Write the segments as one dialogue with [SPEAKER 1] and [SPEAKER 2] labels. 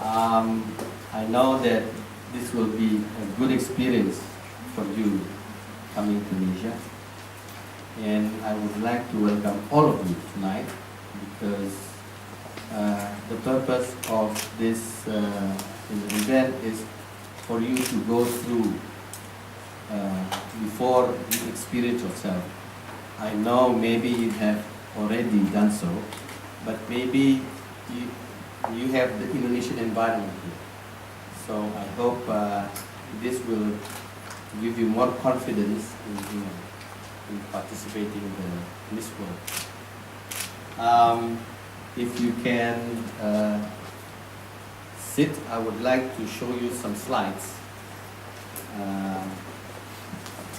[SPEAKER 1] I know that this will be a good experience for you coming to Indonesia, and I would like to welcome all of you tonight because the purpose of this event is for you to go through before you experience yourself. I know maybe you have already done so, but maybe you have the Indonesian environment here. So I hope this will give you more confidence in participating in this work. If you can sit, I would like to show you some slides.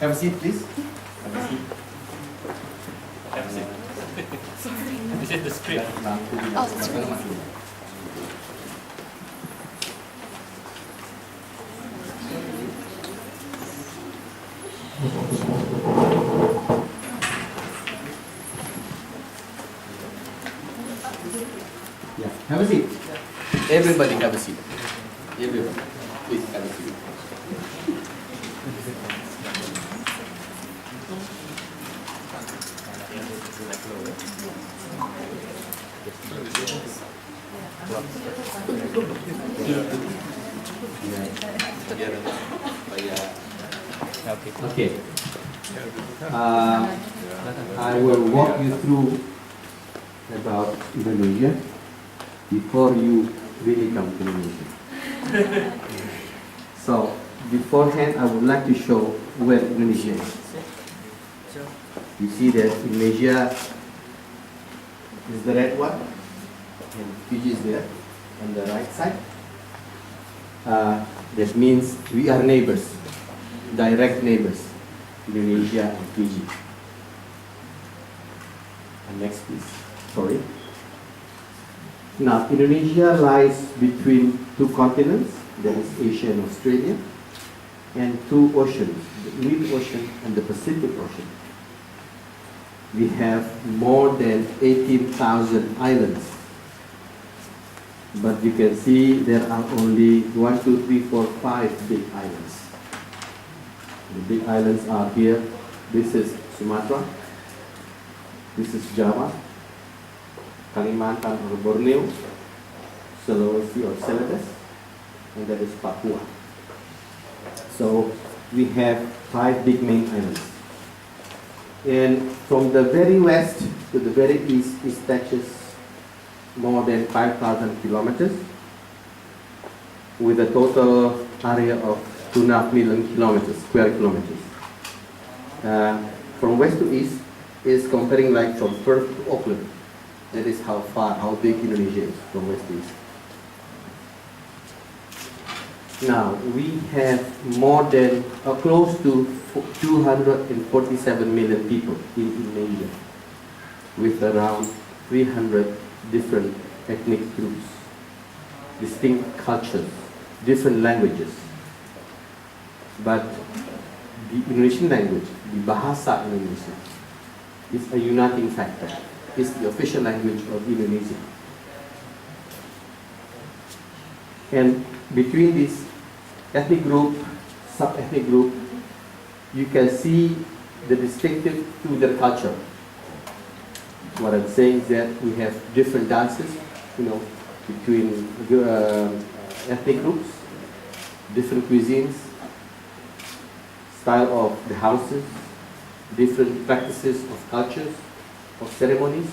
[SPEAKER 1] Have a seat, please. Have a seat.
[SPEAKER 2] Have a seat. Sorry. This is the script.
[SPEAKER 3] Oh, that's really
[SPEAKER 1] Yeah, have a seat. Everybody have a seat. Everybody, please have a seat. Okay. I will walk you through about Indonesia before you really come to Indonesia. So, beforehand, I would like to show where Indonesia is. You see that Indonesia is the red one, and Fiji is there on the right side. That means we are neighbors, direct neighbors, Indonesia and Fiji. And next please, sorry. Now, Indonesia lies between two continents, that is Asia and Australia, and two oceans, the Indian Ocean and the Pacific Ocean. We have more than 18,000 islands. But you can see there are only 1, 2, 3, 4, 5 big islands. The big islands are here. This is Sumatra. This is Java, Kalimantan or Borneo, Sulawesi or Celebes, and that is Papua. So we have 5 big main islands. And from the very west to the very east, it stretches more than 5,000 kilometers with a total area of 2.5 million square kilometers. From west to east is comparing like from Perth to Auckland. That is how far, how big Indonesia is from west to east. Now, we have more than close to 247 million people in Indonesia with around 300 different ethnic groups, distinct cultures, different languages. But the Indonesian language, the Bahasa Indonesia, is a uniting factor. It's the official language of Indonesia. And between this ethnic group, sub-ethnic group, you can see the distinctive to their culture. What I'm saying is that we have different dances, between ethnic groups, different cuisines, style of the houses, different practices of cultures, of ceremonies,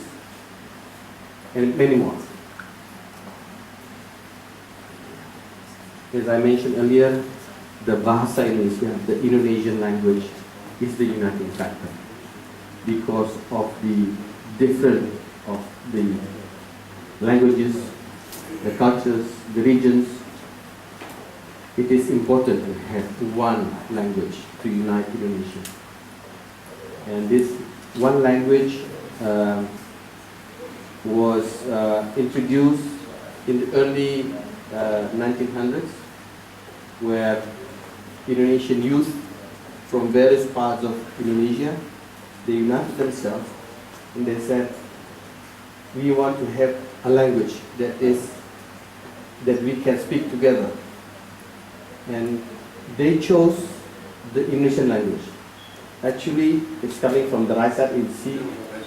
[SPEAKER 1] and many more. As I mentioned earlier, the Bahasa Indonesia, the Indonesian language, is the uniting factor because of the difference of the languages, the cultures, the regions. It is important to have one language to unite Indonesia. And this one language was introduced in the early 1900s, where Indonesian youth from various parts of Indonesia, they united themselves and they said, we want to have a language that is that we can speak together. And they chose the Indonesian language. Actually, it's coming from the right side. You see,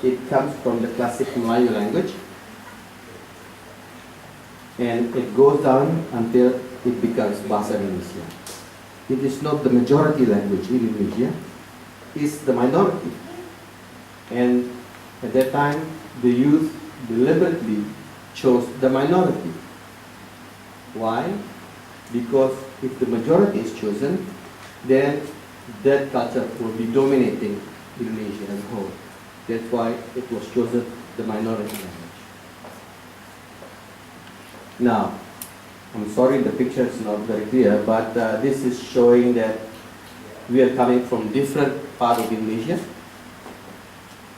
[SPEAKER 1] it comes from the classic Melayu language. And it goes down until it becomes Bahasa Indonesia. It is not the majority language in Indonesia, it's the minority. And at that time, the youth deliberately chose the minority. Why? Because if the majority is chosen, then that culture will be dominating Indonesia as a whole. That's why it was chosen the minority language. Now, I'm sorry the picture is not very clear, but this is showing that we are coming from different part of Indonesia.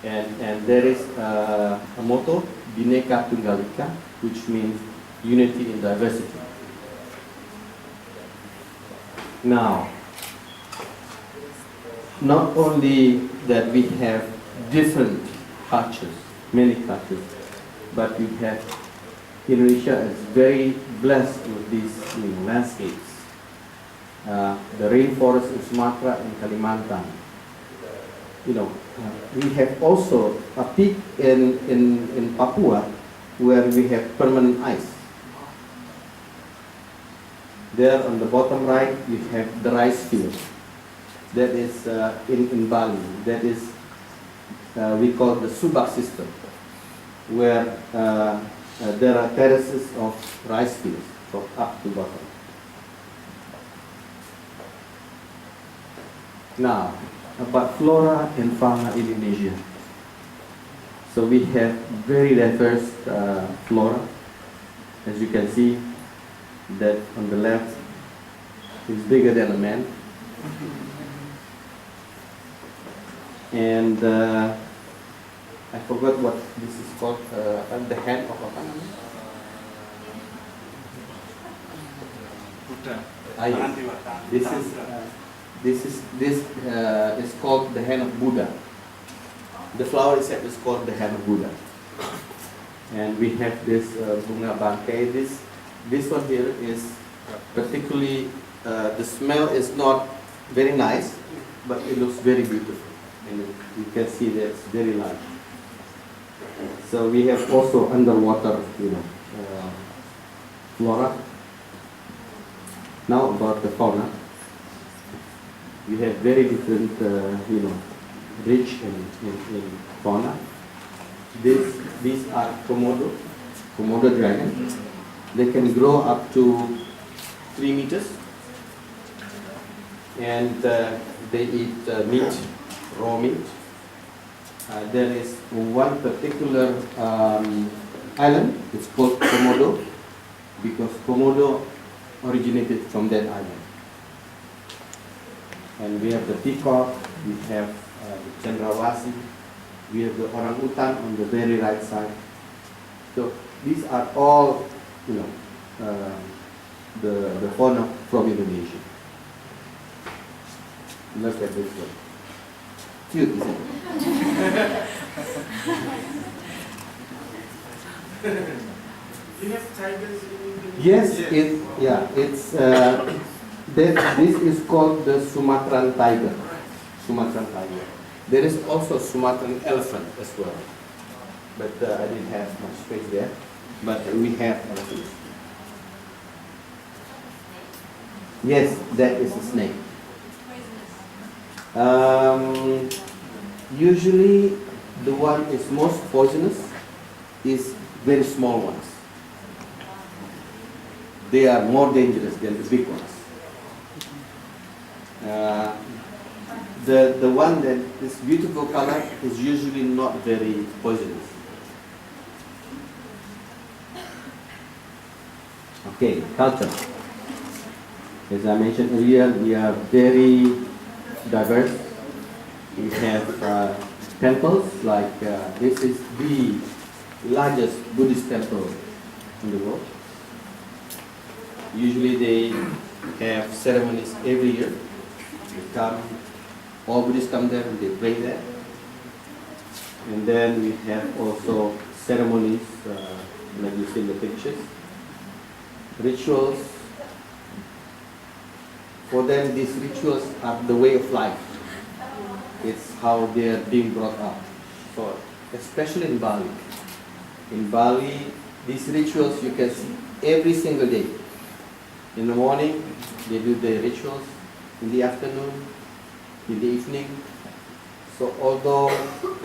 [SPEAKER 1] And there is a motto, Bhinneka Tunggal Ika, which means unity in diversity. Now, not only that we have different cultures, many cultures, but we have Indonesia is very blessed with these landscapes. The rainforest in Sumatra and Kalimantan. We have also a peak in Papua where we have permanent ice. There on the bottom right, you have the rice field. That is in Bali. That is, we call the Subak system, where there are terraces of rice fields from up to bottom. Now, about flora and fauna in Indonesia. So we have very diverse flora. As you can see, that on the left is bigger than a man. And I forgot what this is called, the hand of a man. This is called the hand of Buddha. The flower itself is called the hand of Buddha. And we have this bunga bangkai. This one here is particularly, the smell is not very nice, but it looks very beautiful. And you can see that it's very large. So we have also underwater, flora. Now about the fauna. We have very different, rich in fauna. These are Komodo dragon. They can grow up to 3 meters, and they eat meat, raw meat. There is one particular island. It's called Komodo because Komodo originated from that island. And we have the peacock, we have the cendrawasih, we have the orangutan on the very right side. So these are all, the fauna from Indonesia. Look at this one. Cute, isn't it?
[SPEAKER 3] You have tigers in Indonesia?
[SPEAKER 1] Yes, this is called the Sumatran tiger. Sumatran tiger. There is also Sumatran elephant as well, but I didn't have much space there. But we have elephants. Yes, that is a snake. Usually, the one is most poisonous is very small ones. They are more dangerous than the big ones. The one that is beautiful color is usually not very poisonous. Okay, culture. As I mentioned earlier, we are very diverse. We have temples like this is the largest Buddhist temple in the world. Usually they have ceremonies every year. All Buddhists come there and they pray there. And then we have also ceremonies like you see in the pictures. rituals. For them, these rituals are the way of life. It's how they are being brought up. So, especially in Bali. In Bali, these rituals you can see every single day. In the morning, they do the rituals. In the afternoon, in the evening. So although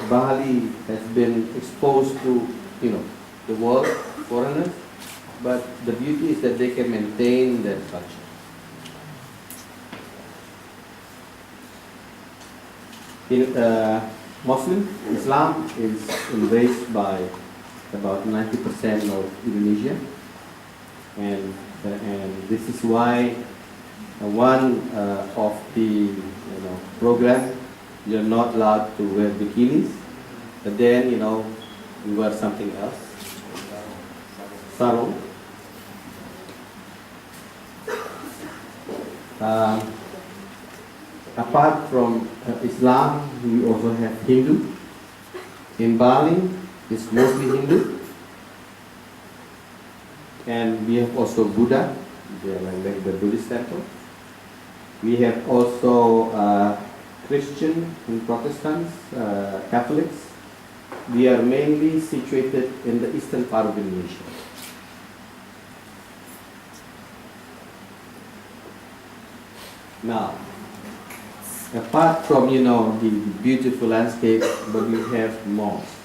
[SPEAKER 1] Bali has been exposed to, the world, foreigners, but the beauty is that they can maintain their culture. In Muslim, Islam is embraced by about 90% of Indonesia, and this is why one of the program, you're not allowed to wear bikinis, but then you wear something else, sarung. Apart from Islam, we also have Hindu. In Bali, it's mostly Hindu, and we have also Buddha, like the Buddhist temple. We have also Christian and Protestants, Catholics. We are mainly situated in the eastern part of Indonesia. Now, apart from the beautiful landscape, but we have mosques.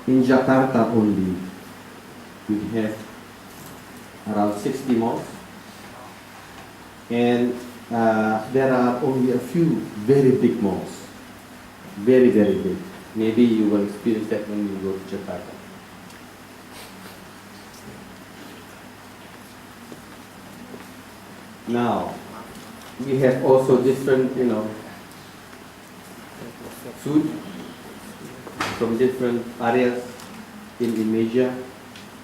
[SPEAKER 1] In Jakarta only, we have around 60 mosques, and there are only a few very big mosques, very, very big. Maybe you will experience that when you go to Jakarta. Now, we have also different, food from different areas in Indonesia.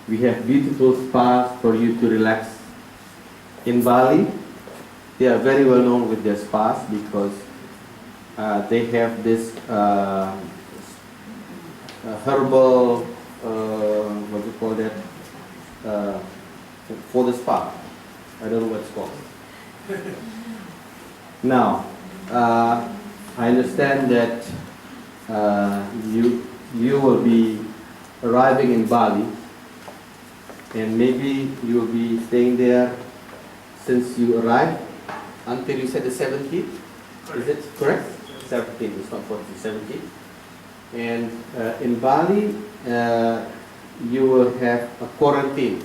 [SPEAKER 1] We have beautiful spas for you to relax. In Bali, they are very well known with their spas because they have this herbal, what do you call that, for the spa. I don't know what it's called. Now, I understand that you will be arriving in Bali, and maybe you will be staying there since you arrived until you said the 17th. Is it correct? 17th, it's not 14th, 17th. And in Bali, you will have a quarantine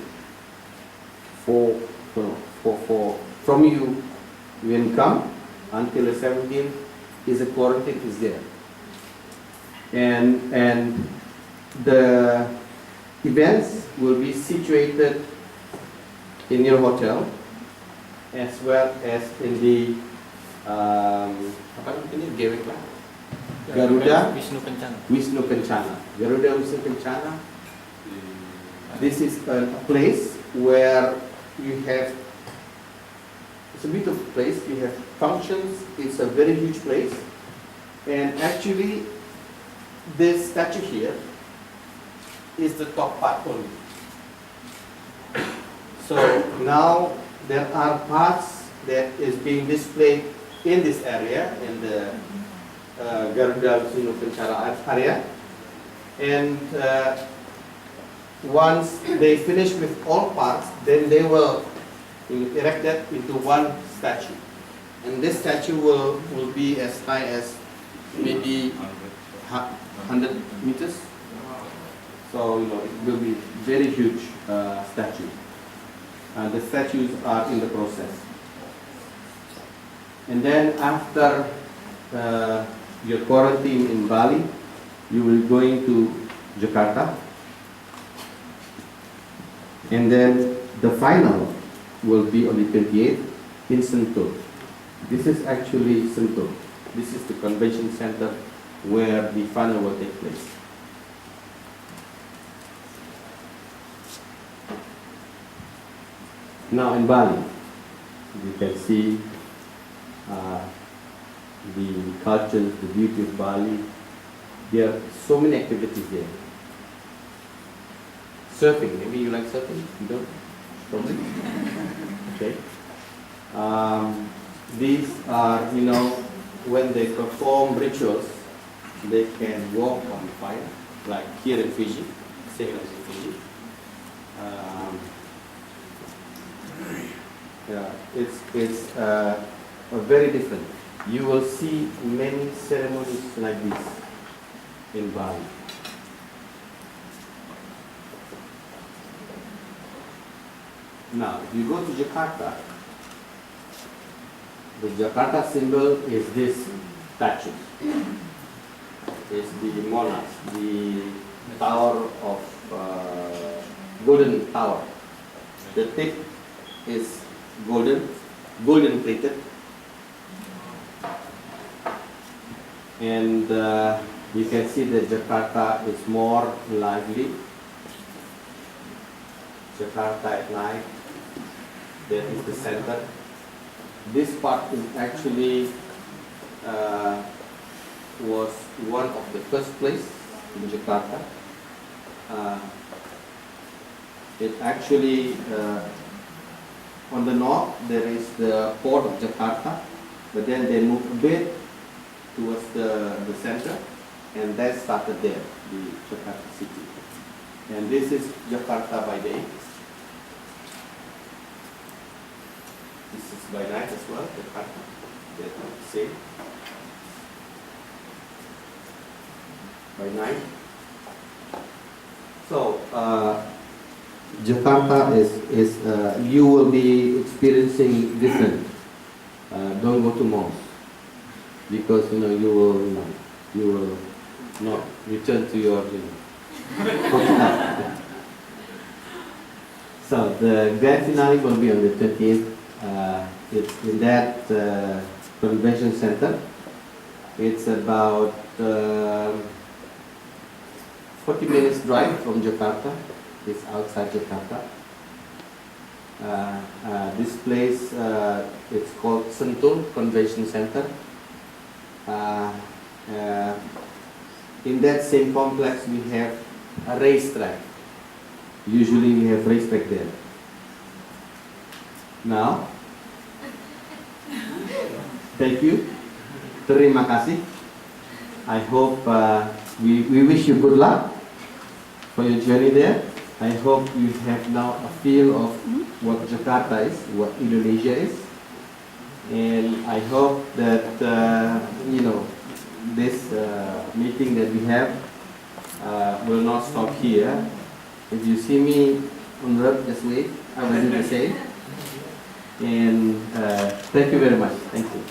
[SPEAKER 1] from you when you come until the 17th is a quarantine is there. And the events will be situated in your hotel as well as in the Garuda Wisnu Kencana. Garuda Wisnu Kencana. This is a place where you have, it's a beautiful place, you have functions, it's a very huge place, and actually this statue here is the top part only. So now there are parts that is being displayed in this area, in the Garuda Wisnu Kencana area, and once they finish with all parts, then they will erect that into one statue. And this statue will be as high as maybe 100 meters. So it will be very huge statue. The statues are in the process. And then after your quarantine in Bali, you will go into Jakarta. And then the final will be on the 28th in Sentul. This is actually Sentul. This is the convention center where the final will take place. Now in Bali, you can see the culture, the beauty of Bali. There are so many activities there. Surfing, maybe you like surfing? You don't? probably. Okay. These are, when they perform rituals, they can walk on fire, like here in Fiji, same as in Fiji. Yeah, it's very different. You will see many ceremonies like this in Bali. Now, if you go to Jakarta, the Jakarta symbol is this statue. It's the monarch, the tower of golden tower. The tip is golden plated, and you can see that Jakarta is more lively. Jakarta at night, that is the center. This part is actually was one of the first place in Jakarta. It actually on the north there is the port of Jakarta, but then they moved a bit towards the center, and that started there, the Jakarta city. And this is Jakarta by day. This is by night as well, Jakarta. That same. By night. So Jakarta is you will be experiencing different. Don't go to malls because you will not return to your hotel. So the grand finale will be on the 20th. It's in that convention center. It's about 40 minutes drive from Jakarta. It's outside Jakarta. This place, it's called Sentul Convention Center. In that same complex, we have a racetrack. Usually we have racetrack there. Now, thank you. Terima kasih. I hope we wish you good luck for your journey there. I hope you have now a feel of what Jakarta is, what Indonesia is, and I hope that this meeting that we have will not stop here. If you see me on the road, just wait. I will do the same. And thank you very much. Thank you.